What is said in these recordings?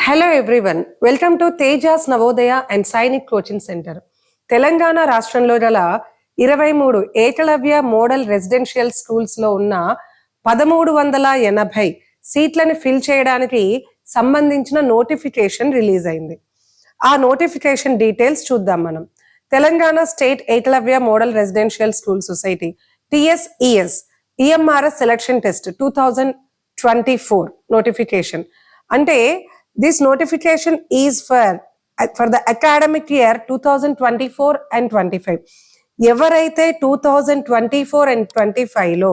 Hello everyone, welcome to Tejas Navodaya and Sainik coaching centre. Telangana రాష్ట్రంలో గల 23 Eklavya model residential schools లో ఉన్న 1380 సీట్లను ఫిల్ చేయడానికి సంబంధించిన నోటిఫికేషన్ రిలీజ్ అయింది. ఆ నోటిఫికేషన్ డీటెయిల్స్ చూద్దాం మనం. Telangana state Ekalavya model residential school society TSES EMRS selection test 2024 notification. అంటే this notification is for the academic year 2024 and 25. ఎవరైతే 2024 and 25 లో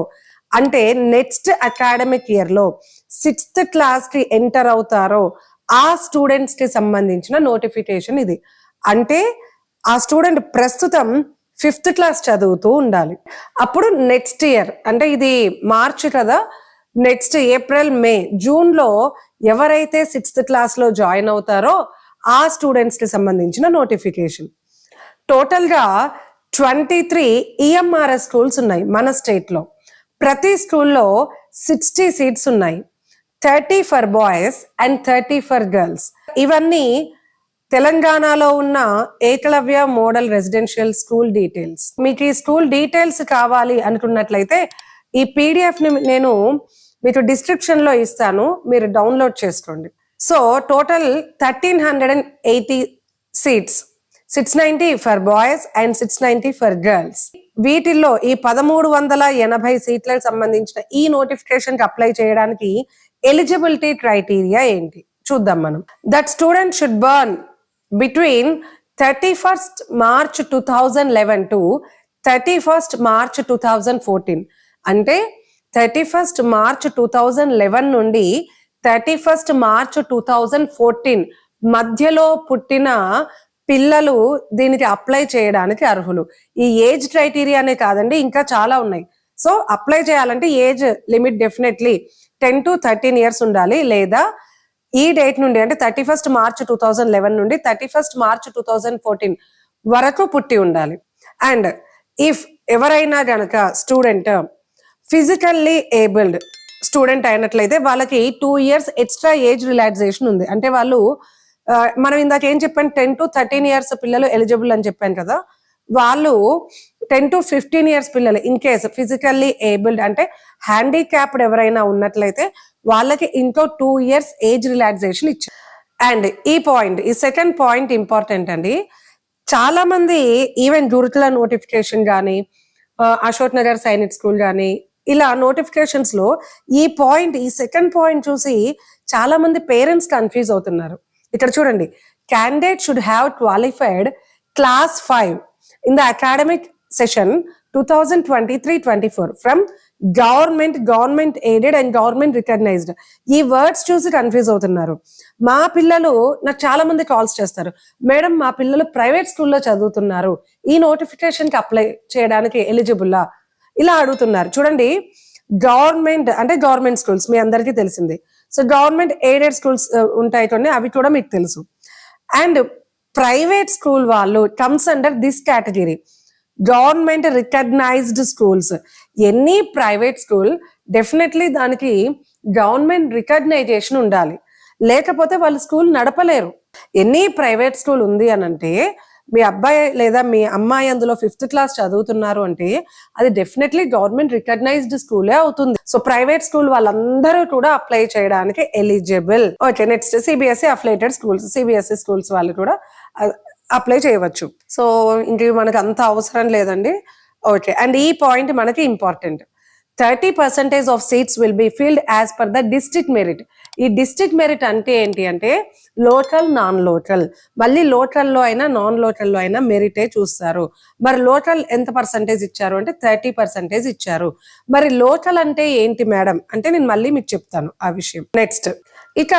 అంటే నెక్స్ట్ అకాడమిక్ ఇయర్ లో 6th క్లాస్ కి ఎంటర్ అవుతారో ఆ స్టూడెంట్స్ కి సంబంధించిన నోటిఫికేషన్ ఇది. అంటే ఆ స్టూడెంట్ ప్రస్తుతం 5th క్లాస్ చదువుతూ ఉండాలి. అప్పుడు నెక్స్ట్ ఇయర్ అంటే ఇది మార్చ్ కదా, నెక్స్ట్ ఏప్రిల్ మే జూన్ లో ఎవరైతే 6th క్లాస్ లో జాయిన్ అవుతారో ఆ స్టూడెంట్స్ కి సంబంధించిన నోటిఫికేషన్. టోటల్ గా 23 EMRS స్కూల్స్ ఉన్నాయి మన స్టేట్ లో. ప్రతి స్కూల్లో 60 సీట్స్ ఉన్నాయి. 30 for boys and 30 for girls. ఇవన్నీ తెలంగాణలో ఉన్న Ekalavya model residential school details. మీకు ఈ స్కూల్ డీటెయిల్స్ కావాలి అనుకున్నట్లయితే ఈ PDF ని నేను మీకు డిస్క్రిప్షన్ లో ఇస్తాను, మీరు డౌన్లోడ్ చేసుకోండి. So total 1380 seats, 690 for boys and 690 for girls. వీటిల్లో ఈ 1380 సీట్లకు సంబంధించిన ఈ నోటిఫికేషన్ కి అప్లై చేయడానికి ఎలిజిబిలిటీ క్రైటీరియా ఏంటి చూద్దాం మనం. That student should burn between 31st March 2011 to 31st March 2014. అంటే 31st March 2011 నుండి 31st March 2014 మధ్యలో పుట్టిన పిల్లలు దీనికి అప్లై చేయడానికి అర్హులు. ఈ ఏజ్ క్రైటీరియానే కాదండి, ఇంకా చాలా ఉన్నాయి. సో అప్లై చేయాలంటే age limit definitely 10 to 13 years ఉండాలి, లేదా ఈ డేట్ నుండి అంటే 31st March 2011 నుండి 31st March 2014 వరకు పుట్టి ఉండాలి. అండ్ ఇఫ్ ఎవరైనా గనక స్టూడెంట్ ఫిజికల్లీ ఏబుల్డ్ స్టూడెంట్ అయినట్లయితే వాళ్ళకి 2 years ఎక్స్ట్రా ఏజ్ రిలాక్సేషన్ ఉంది. అంటే వాళ్ళు మనం ఇందాక ఏం చెప్పాను, 10 to 13 ఇయర్స్ పిల్లలు ఎలిజిబుల్ అని చెప్పాను కదా, వాళ్ళు 10 to 15 ఇయర్స్ పిల్లలు ఇన్ కేస్ ఫిజికల్లీ ఏబుల్డ్ అంటే హ్యాండిక్యాప్డ్ ఎవరైనా ఉన్నట్లయితే వాళ్ళకి ఇంకో 2 years ఏజ్ రిలాక్సేషన్ ఇచ్చారు. అండ్ ఈ సెకండ్ పాయింట్ ఇంపార్టెంట్ అండి. చాలా మంది ఈవెన్ గురుకుల నోటిఫికేషన్ కానీ అశోక్ నగర్ సైనిక్ స్కూల్ కానీ ఇలా నోటిఫికేషన్స్ లో ఈ సెకండ్ పాయింట్ చూసి చాలా మంది పేరెంట్స్ కన్ఫ్యూజ్ అవుతున్నారు. ఇక్కడ చూడండి, candidate should have qualified class 5 in the academic session 2023-24 from government aided and government recognised. ఈ వర్డ్స్ చూసి కన్ఫ్యూజ్ అవుతున్నారు. మా పిల్లలు, నాకు చాలా మంది కాల్స్ చేస్తారు, మేడం మా పిల్లలు ప్రైవేట్ స్కూల్లో చదువుతున్నారు, ఈ నోటిఫికేషన్ కి అప్లై చేయడానికి ఎలిజిబుల్లా, ఇలా అడుగుతున్నారు. చూడండి, గవర్నమెంట్ అంటే గవర్నమెంట్ స్కూల్స్ మీ అందరికీ తెలిసింది. సో గవర్నమెంట్ ఎయిడెడ్ స్కూల్స్ ఉంటాయి కొన్ని, అవి కూడా మీకు తెలుసు. అండ్ ప్రైవేట్ స్కూల్ వాళ్ళు comes under this category, government recognised schools. Any private school definitely దానికి గవర్నమెంట్ రికగ్నైజేషన్ ఉండాలి, లేకపోతే వాళ్ళు స్కూల్ నడపలేరు. ఎనీ ప్రైవేట్ స్కూల్ ఉంది అని అంటే మీ అబ్బాయి లేదా మీ అమ్మాయి అందులో 5th క్లాస్ చదువుతున్నారు అంటే అది డెఫినెట్లీ గవర్నమెంట్ రికగ్నైజ్డ్ స్కూలే అవుతుంది. సో ప్రైవేట్ స్కూల్ వాళ్ళందరూ కూడా అప్లై చేయడానికి eligible. Okay, next CBSE affiliated schools, CBSE schools వాళ్ళు కూడా అప్లై చేయవచ్చు. సో ఇంక మనకు అంత అవసరం లేదండి. ఓకే, అండ్ ఈ పాయింట్ మనకి important. 30% of seats will be filled as per the district merit. ఈ డిస్ట్రిక్ట్ మెరిట్ అంటే ఏంటి అంటే లోకల్, నాన్ లోకల్. మళ్ళీ లోకల్లో అయినా నాన్ లోకల్లో అయినా మెరిటే చూస్తారు. మరి లోకల్ ఎంత పర్సంటేజ్ ఇచ్చారు అంటే 30% ఇచ్చారు. మరి లోకల్ అంటే ఏంటి మేడం అంటే నేను మళ్ళీ మీకు చెప్తాను ఆ విషయం. నెక్స్ట్, ఇక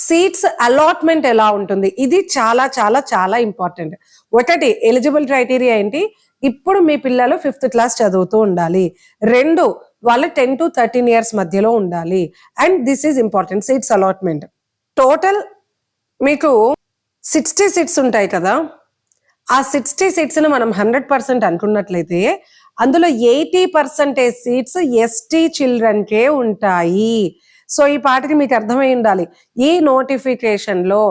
సీట్స్ అలాట్మెంట్ ఎలా ఉంటుంది, ఇది చాలా చాలా చాలా ఇంపార్టెంట్. ఒకటి, ఎలిజిబుల్ క్రైటీరియా ఏంటి, ఇప్పుడు మీ పిల్లలు 5th క్లాస్ చదువుతూ ఉండాలి. 2, వాళ్ళు 10 to 13 ఇయర్స్ మధ్యలో ఉండాలి. And this is important, seats allotment. Total మీకు 60 సీట్స్ ఉంటాయి కదా, ఆ 60 సీట్స్ ను మనం 100% అనుకున్నట్లయితే అందులో 80% సీట్స్ ST చిల్డ్రన్ కే ఉంటాయి. సో ఈ పాటికి మీకు అర్థమై ఉండాలి, ఈ నోటిఫికేషన్ లో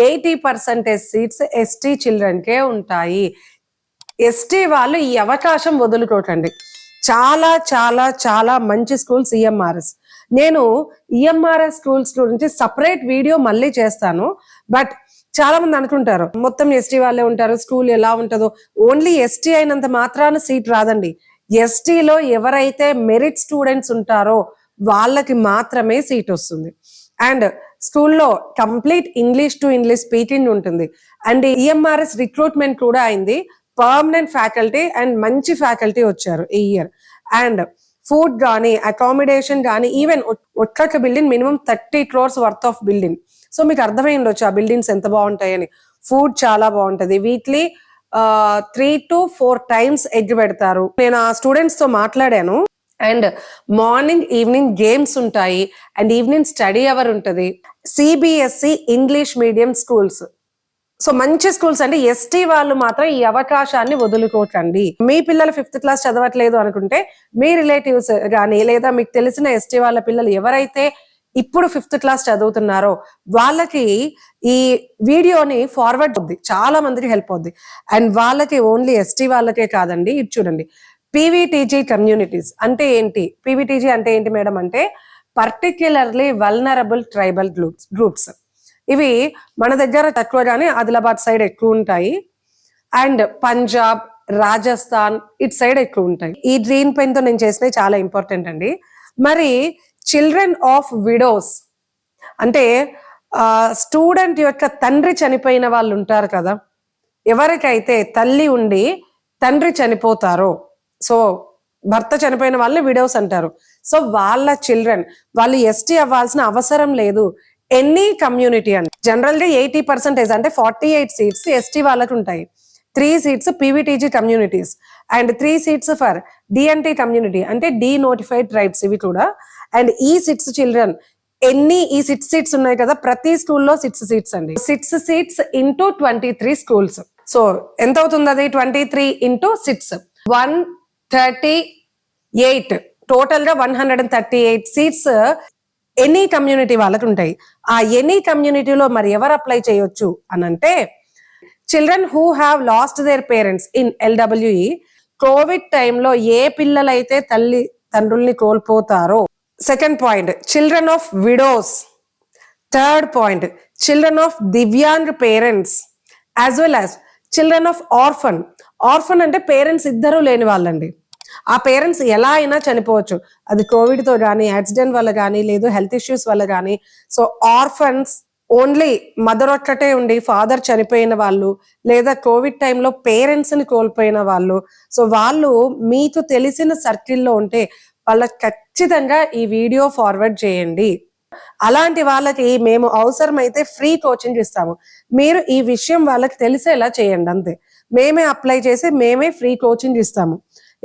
80% సీట్స్ ఎస్టీ చిల్డ్రన్కే ఉంటాయి. ఎస్టీ వాళ్ళు ఈ అవకాశం వదులుకోకండి. చాలా చాలా చాలా మంచి స్కూల్స్ ఈఎంఆర్ఎస్. నేను ఈఎంఆర్ఎస్ స్కూల్స్ గురించి సపరేట్ వీడియో మళ్ళీ చేస్తాను. బట్ చాలా మంది అనుకుంటారు మొత్తం ఎస్టీ వాళ్ళే ఉంటారు, స్కూల్ ఎలా ఉంటుందో. ఓన్లీ ఎస్టీ అయినంత మాత్రాన సీట్ రాదండి. ఎస్టీలో ఎవరైతే మెరిట్ స్టూడెంట్స్ ఉంటారో వాళ్ళకి మాత్రమే సీట్ వస్తుంది. అండ్ స్కూల్లో complete English to English speaking ఉంటుంది. అండ్ ఈఎంఆర్ఎస్ రిక్రూట్మెంట్ కూడా అయింది. పర్మనెంట్ ఫ్యాకల్టీ అండ్ మంచి ఫ్యాకల్టీ వచ్చారు ఈ ఇయర్. అండ్ ఫుడ్ కానీ అకామిడేషన్ కానీ ఈవెన్ ఒక్క building minimum 30 crores worth of building. So మీకు అర్థమై ఉండొచ్చు ఆ బిల్డింగ్స్ ఎంత బాగుంటాయని. ఫుడ్ చాలా బాగుంటది. వీక్లీ 3 to 4 times ఎగ్ పెడతారు. నేను ఆ స్టూడెంట్స్ తో మాట్లాడాను. అండ్ మార్నింగ్ ఈవినింగ్ గేమ్స్ ఉంటాయి అండ్ ఈవినింగ్ స్టడీ అవర్ ఉంటుంది. CBSE English medium schools. So మంచి స్కూల్స్ అండి. ఎస్టీ వాళ్ళు మాత్రం ఈ అవకాశాన్ని వదులుకోకండి. మీ పిల్లలు 5th క్లాస్ చదవట్లేదు అనుకుంటే మీ రిలేటివ్స్ కానీ లేదా మీకు తెలిసిన ఎస్టీ వాళ్ళ పిల్లలు ఎవరైతే ఇప్పుడు 5th క్లాస్ చదువుతున్నారో వాళ్ళకి ఈ వీడియోని ఫార్వర్డ్ అవుద్ది, చాలా మందికి హెల్ప్ అవుద్ది. అండ్ వాళ్ళకి ఓన్లీ ఎస్టీ వాళ్ళకే కాదండి. ఇది చూడండి, పీవీటీజీ కమ్యూనిటీస్ అంటే ఏంటి? పీవీటీజీ అంటే ఏంటి మేడం అంటే పర్టిక్యులర్లీ వల్నరబుల్ ట్రైబల్ గ్రూప్స్. ఇవి మన దగ్గర తక్కువ కానీ ఆదిలాబాద్ సైడ్ ఎక్కువ ఉంటాయి. అండ్ పంజాబ్, రాజస్థాన్ ఇటు సైడ్ ఎక్కువ ఉంటాయి. ఈ గ్రీన్ పెన్ తో నేను చేసినవి చాలా ఇంపార్టెంట్ అండి. మరి చిల్డ్రన్ ఆఫ్ విడోస్ అంటే స్టూడెంట్ యొక్క తండ్రి చనిపోయిన వాళ్ళు ఉంటారు కదా, ఎవరికైతే తల్లి ఉండి తండ్రి చనిపోతారో, సో భర్త చనిపోయిన వాళ్ళని విడోస్ అంటారు. సో వాళ్ళ చిల్డ్రన్ వాళ్ళు ఎస్టీ అవ్వాల్సిన అవసరం లేదు. ఎనీ కమ్యూనిటీ అండి. జనరల్ గా 80% అంటే 48 సీట్స్ ఎస్టీ వాళ్ళకి ఉంటాయి. 3 seats PVTG communities and 3 seats for DNT community అంటే డీనోటిఫైడ్ ట్రైబ్స్ ఇవి కూడా. అండ్ ఈ 6 చిల్డ్రన్ ఈ 6 సీట్స్ ఉన్నాయి కదా, ప్రతి స్కూల్లో 6 సీట్స్ అండి. 6 సీట్స్ ఇంటూ 23 స్కూల్స్. సో ఎంత అవుతుంది అది? 23 into 6 138. టోటల్ గా 138 సీట్స్ ఎనీ కమ్యూనిటీ వాళ్ళకి ఉంటాయి. ఆ ఎనీ కమ్యూనిటీలో మరి ఎవరు అప్లై చేయొచ్చు అని అంటే children who have lost their parents in LWE. COVID టైంలో ఏ పిల్లలైతే తండ్రుల్ని కోల్పోతారో. Second point, children of widows. Third point, children of divyang parents as well as children of orphan. Orphan అంటే పేరెంట్స్ ఇద్దరు లేని వాళ్ళండి. ఆ పేరెంట్స్ ఎలా అయినా చనిపోవచ్చు, అది కోవిడ్ తో కానీ, యాక్సిడెంట్ వల్ల కానీ, లేదు హెల్త్ ఇష్యూస్ వల్ల కానీ. సో ఆర్ఫన్స్ ఓన్లీ మదర్ ఒక్కటే ఉండి ఫాదర్ చనిపోయిన వాళ్ళు, లేదా కోవిడ్ టైంలో పేరెంట్స్ ని కోల్పోయిన వాళ్ళు. సో వాళ్ళు మీకు తెలిసిన సర్కిల్లో ఉంటే వాళ్ళకి ఖచ్చితంగా ఈ వీడియో ఫార్వర్డ్ చేయండి. అలాంటి వాళ్ళకి మేము అవసరమైతే ఫ్రీ కోచింగ్ ఇస్తాము. మీరు ఈ విషయం వాళ్ళకి తెలిసేలా చేయండి అంతే. మేమే అప్లై చేసి మేమే ఫ్రీ కోచింగ్ ఇస్తాము.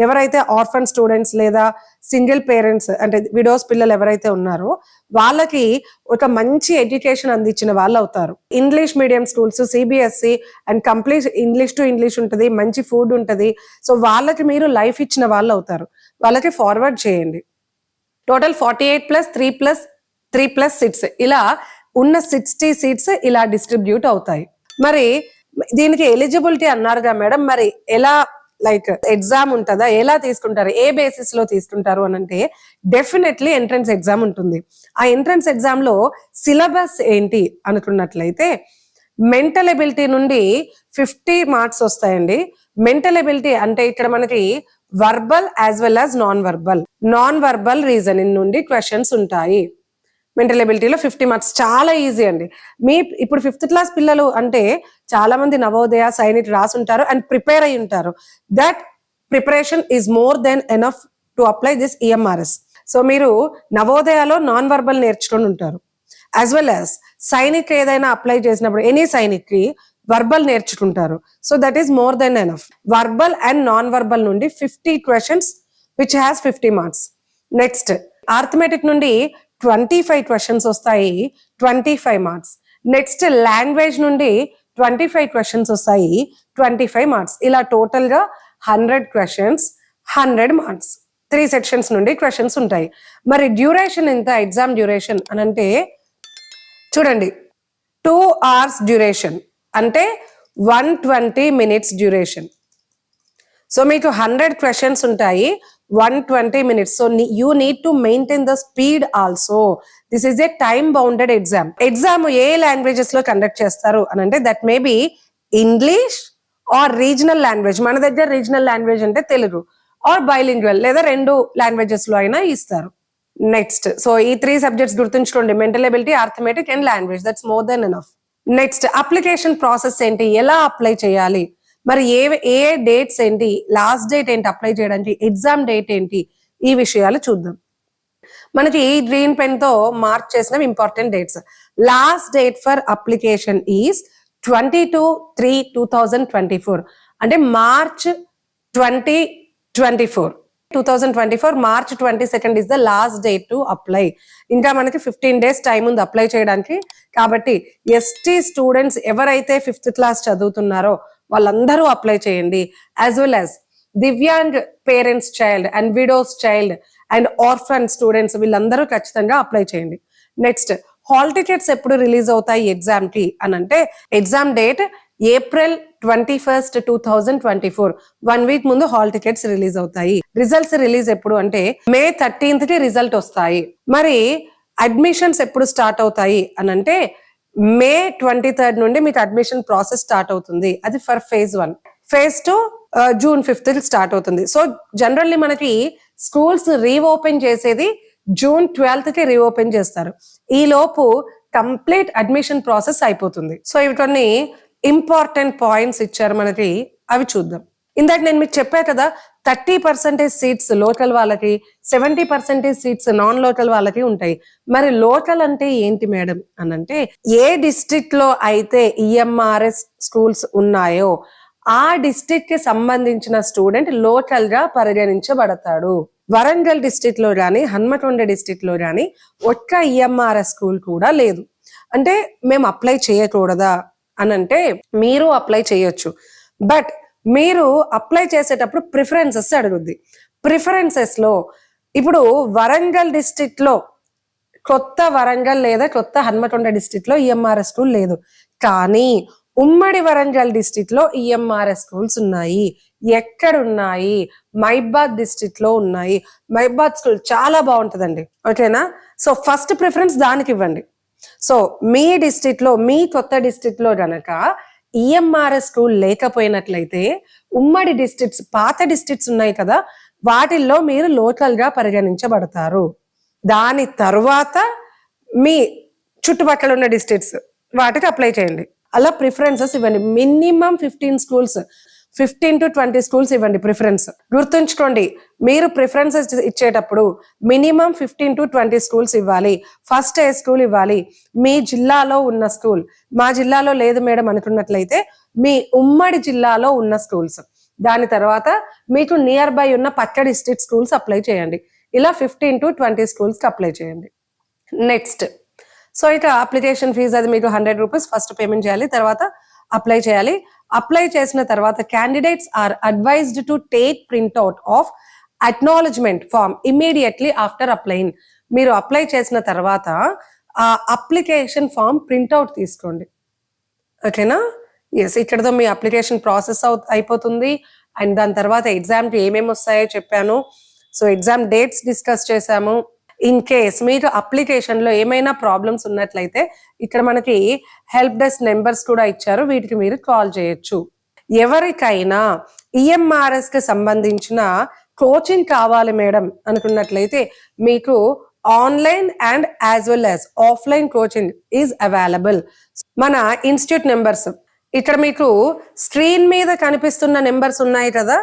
ఎవరైతే ఆర్ఫన్ స్టూడెంట్స్ లేదా సింగిల్ పేరెంట్స్ అంటే విడోస్ పిల్లలు ఎవరైతే ఉన్నారో వాళ్ళకి ఒక మంచి ఎడ్యుకేషన్ అందించిన వాళ్ళు అవుతారు. English medium schools, CBSE and complete English to English ఉంటుంది, మంచి ఫుడ్ ఉంటుంది. సో వాళ్ళకి మీరు లైఫ్ ఇచ్చిన వాళ్ళు అవుతారు. వాళ్ళకి ఫార్వర్డ్ చేయండి. టోటల్ 48 + 3 + 6 ఇలా ఉన్న 60 సీట్స్ ఇలా డిస్ట్రిబ్యూట్ అవుతాయి. మరి దీనికి ఎలిజిబిలిటీ అన్నారుగా మేడం, మరి ఎలా లైక్ ఎగ్జామ్ ఉంటుందా, ఎలా తీసుకుంటారు, ఏ బేసిస్ లో తీసుకుంటారు అని అంటే డెఫినెట్లీ ఎంట్రన్స్ ఎగ్జామ్ ఉంటుంది. ఆ ఎంట్రన్స్ ఎగ్జామ్ లో సిలబస్ ఏంటి అనుకున్నట్లయితే మెంటల్ ఎబిలిటీ నుండి 50 మార్క్స్ వస్తాయండి. మెంటల్ ఎబిలిటీ అంటే ఇక్కడ మనకి verbal as well as non verbal reasoning నుండి క్వశ్చన్స్ ఉంటాయి. మెంటల్ ఎబిలిటీలో 50 మార్క్స్ చాలా ఈజీ అండి. ఇప్పుడు 5th క్లాస్ పిల్లలు అంటే చాలా మంది నవోదయ, సైనిక్ రాసుంటారు అండ్ ప్రిపేర్ అయి ఉంటారు. That preparation is more than enough to apply this EMRS. So మీరు నవోదయలో నాన్ వర్బల్ నేర్చుకొని ఉంటారు, యాజ్ వెల్ యాజ్ సైనిక్ ఏదైనా అప్లై చేసినప్పుడు ఎనీ సైనిక్ కి వర్బల్ నేర్చుకుంటారు. So that is more than enough. Verbal and non verbal నుండి 50 questions which has 50 marks. Next arithmetic నుండి 25 questions వస్తాయి, 25 మార్క్స్. నెక్స్ట్ లాంగ్వేజ్ నుండి 25 క్వశ్చన్స్ వస్తాయి, 25 మార్క్స్. ఇలా టోటల్ గా 100 క్వశ్చన్స్, 100 మార్క్స్. 3 సెక్షన్స్ నుండి క్వశ్చన్స్ ఉంటాయి. మరి డ్యూరేషన్ ఎంత, ఎగ్జామ్ డ్యూరేషన్ అని అంటే చూడండి 2 hours డ్యూరేషన్ అంటే 120 minutes డ్యూరేషన్. సో మీకు 100 క్వశ్చన్స్ ఉంటాయి, 120 minutes. So you need to maintain the speed also. This is a time bounded exam. Exam A languages లో కండక్ట్ చేస్తారు అని అంటే that may be English are regional language. మన దగ్గర regional language అంటే Telugu, are bilingual లేదా 2 languages లో అయినా ఇస్తారు. నెక్స్ట్ సో ఈ 3 సబ్జెక్ట్స్ గుర్తుంచుకోండి, mental ability, arithmetic and language. That's more than enough. Next application process ఏంటి, ఎలా అప్లై చేయాలి, మరి ఏ డేట్స్ ఏంటి, లాస్ట్ డేట్ ఏంటి అప్లై చేయడానికి, ఎగ్జామ్ డేట్ ఏంటి, ఈ విషయాలు చూద్దాం. మనకి గ్రీన్ పెన్ తో మార్క్ చేసిన important dates. Last date for application is 22/3/2024 అంటే March 2024. 2024 March 22nd is the last date to apply. ఇంకా మనకి 15 days టైం ఉంది అప్లై చేయడానికి. కాబట్టి ఎస్టీ స్టూడెంట్స్ ఎవరైతే 5th క్లాస్ చదువుతున్నారో వాళ్ళందరూ అప్లై చేయండి. As well as divyang parents child and widows child and orphan students వీళ్ళందరూ ఖచ్చితంగా అప్లై చేయండి. నెక్స్ట్ హాల్ టికెట్స్ ఎప్పుడు రిలీజ్ అవుతాయి ఎగ్జామ్ కి అని అంటే exam date April 21st, 2024. 1 week ముందు హాల్ టికెట్స్ రిలీజ్ అవుతాయి. రిజల్ట్స్ రిలీజ్ ఎప్పుడు అంటే May 13th కి రిజల్ట్ వస్తాయి. మరి అడ్మిషన్స్ ఎప్పుడు స్టార్ట్ అవుతాయి అని అంటే May 23rd నుండి మీకు అడ్మిషన్ ప్రాసెస్ స్టార్ట్ అవుతుంది. అది for phase 1. phase 2 June 5th కి స్టార్ట్ అవుతుంది. సో జనరల్లీ మనకి స్కూల్స్ రీఓపెన్ చేసేది June 12th కి రీఓపెన్ చేస్తారు. ఈ లోపు కంప్లీట్ అడ్మిషన్ ప్రాసెస్ అయిపోతుంది. సో ఇవి కొన్ని ఇంపార్టెంట్ పాయింట్స్ ఇచ్చారు మనకి, అవి చూద్దాం. ఇందాక నేను మీకు చెప్పా కదా 30% సీట్స్ లోకల్ వాళ్ళకి, 70% సీట్స్ నాన్ లోకల్ వాళ్ళకి ఉంటాయి. మరి లోకల్ అంటే ఏంటి మేడం అని అంటే ఏ డిస్ట్రిక్ట్ లో అయితే ఈఎంఆర్ఎస్ స్కూల్స్ ఉన్నాయో ఆ డిస్ట్రిక్ట్ కి సంబంధించిన స్టూడెంట్ లోకల్ గా పరిగణించబడతాడు. వరంగల్ డిస్ట్రిక్ట్ లో గాని హన్మకొండ డిస్ట్రిక్ట్ లో గాని ఒక్క ఈఎంఆర్ఎస్ స్కూల్ కూడా లేదు. అంటే మేము అప్లై చేయకూడదా అని అంటే మీరు అప్లై చేయొచ్చు. బట్ మీరు అప్లై చేసేటప్పుడు ప్రిఫరెన్సెస్ అడుగుద్ది. ప్రిఫరెన్సెస్ లో ఇప్పుడు వరంగల్ డిస్ట్రిక్ట్ లో కొత్త వరంగల్ లేదా కొత్త హన్మకొండ డిస్ట్రిక్ట్ లో ఈఎంఆర్ఎస్ స్కూల్ లేదు, కానీ ఉమ్మడి వరంగల్ డిస్ట్రిక్ట్ లో ఈఎంఆర్ఎస్ స్కూల్స్ ఉన్నాయి. ఎక్కడున్నాయి? మైబాద్ డిస్ట్రిక్ట్ లో ఉన్నాయి. మైబాద్ స్కూల్ చాలా బాగుంటుందండి, ఓకేనా? సో ఫస్ట్ ప్రిఫరెన్స్ దానికి ఇవ్వండి. సో మీ డిస్ట్రిక్ట్ లో, మీ కొత్త డిస్ట్రిక్ట్ లో గనక ఈఎంఆర్ఎస్ స్కూల్ లేకపోయినట్లయితే ఉమ్మడి డిస్ట్రిక్ట్స్, పాత డిస్ట్రిక్ట్స్ ఉన్నాయి కదా, వాటిల్లో మీరు లోకల్ గా పరిగణించబడతారు. దాని తరువాత మీ చుట్టుపక్కల ఉన్న డిస్ట్రిక్ట్స్ వాటికి అప్లై చేయండి. అలా ప్రిఫరెన్సెస్ ఇవ్వండి. మినిమం 15 schools, 15 to 20 schools ఇవ్వండి ప్రిఫరెన్స్. గుర్తుంచుకోండి, మీరు ప్రిఫరెన్సెస్ ఇచ్చేటప్పుడు మినిమం 15 to 20 schools ఇవ్వాలి. ఫస్ట్ ఏ స్కూల్ ఇవ్వాలి? మీ జిల్లాలో ఉన్న స్కూల్. మా జిల్లాలో లేదు మేడం అనుకున్నట్లయితే మీ ఉమ్మడి జిల్లాలో ఉన్న స్కూల్స్. దాని తర్వాత మీకు నియర్ బై ఉన్న పక్క డిస్ట్రిక్ట్ స్కూల్స్ అప్లై చేయండి. ఇలా 15 to 20 schools కి అప్లై చేయండి. నెక్స్ట్ సో ఇక అప్లికేషన్ ఫీజు అది మీకు 100 రూపీస్ ఫస్ట్ పేమెంట్ చేయాలి, తర్వాత అప్లై చేయాలి. అప్లై చేసిన తర్వాత candidates are advised to take printout of acknowledgement form immediately after applying. మీరు అప్లై చేసిన తర్వాత ఆ అప్లికేషన్ ఫామ్ ప్రింట్అవుట్ తీసుకోండి, ఓకేనా? ఎస్, ఇక్కడతో మీ అప్లికేషన్ ప్రాసెస్ అయిపోతుంది. అండ్ దాని తర్వాత ఎగ్జామ్కి ఏమేమి వస్తాయో చెప్పాను. సో ఎగ్జామ్ డేట్స్ డిస్కస్ చేశాము. ఇన్ కేస్ మీకు అప్లికేషన్ లో ఏమైనా ప్రాబ్లమ్స్ ఉన్నట్లయితే ఇక్కడ మనకి హెల్ప్ డెస్క్ నెంబర్స్ కూడా ఇచ్చారు, వీటికి మీరు కాల్ చేయొచ్చు. ఎవరికైనా ఈఎంఆర్ఎస్ కి సంబంధించిన కోచింగ్ కావాలి మేడం అనుకున్నట్లయితే మీకు online and as well as offline coaching is available. మన ఇన్స్టిట్యూట్ నెంబర్స్ ఇక్కడ మీకు స్క్రీన్ మీద కనిపిస్తున్న నెంబర్స్ ఉన్నాయి కదా,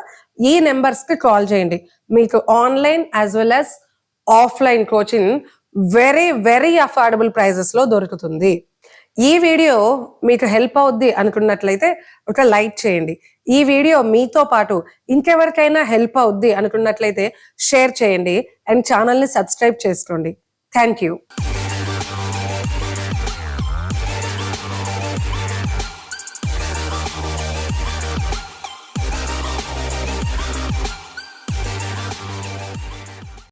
ఈ నెంబర్స్ కి కాల్ చేయండి. మీకు online as well as offline coaching very very affordable prices లో దొరుకుతుంది. ఈ వీడియో మీకు హెల్ప్ అవుద్ది అనుకున్నట్లయితే ఒక లైక్ చేయండి. ఈ వీడియో మీతో పాటు ఇంకెవరికైనా హెల్ప్ అవుద్ది అనుకున్నట్లయితే షేర్ చేయండి అండ్ ఛానల్ని సబ్స్క్రైబ్ చేసుకోండి. Thank you.